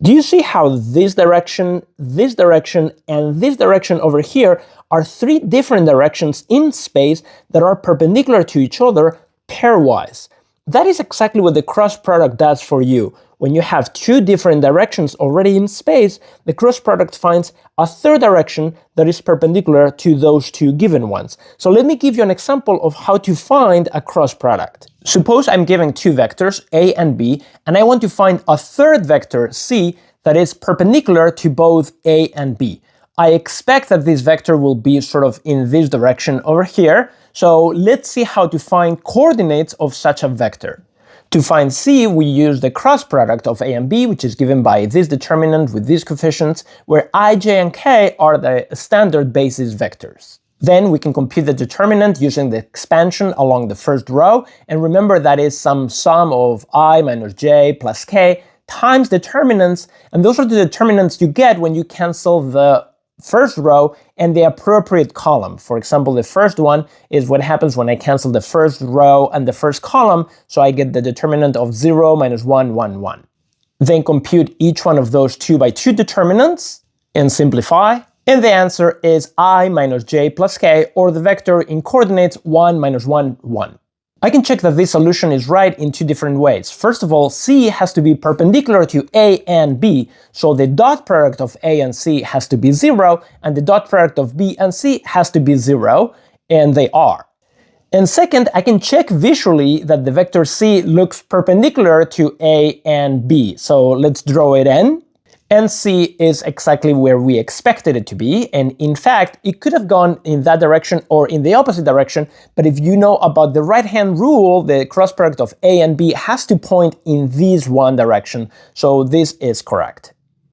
Do you see how this direction, and this direction over here are three different directions in space that are perpendicular to each other pairwise? That is exactly what the cross product does for you. When you have two different directions already in space, the cross product finds a third direction that is perpendicular to those two given ones. So let me give you an example of how to find a cross product. Suppose I'm given two vectors, A and B, and I want to find a third vector, C, that is perpendicular to both A and B. I expect that this vector will be sort of in this direction over here, so let's see how to find coordinates of such a vector. To find C, we use the cross product of A and B, which is given by this determinant with these coefficients, where I, J, and K are the standard basis vectors. Then we can compute the determinant using the expansion along the first row, and remember that is some sum of I minus J plus K times determinants, and those are the determinants you get when you cancel the first row and the appropriate column. For example, the first one is what happens when I cancel the first row and the first column, so I get the determinant of 0 minus 1, 1, 1. Then compute each one of those 2 by 2 determinants and simplify, and the answer is I minus J plus K, or the vector in coordinates 1 minus 1, 1. I can check that this solution is right in two different ways. First of all, C has to be perpendicular to A and B, so the dot product of A and C has to be 0, and the dot product of B and C has to be 0, and they are. And second, I can check visually that the vector C looks perpendicular to A and B. So let's draw it in. And C is exactly where we expected it to be, and in fact, it could have gone in that direction or in the opposite direction, but if you know about the right-hand rule, the cross product of A and B has to point in this one direction, so this is correct.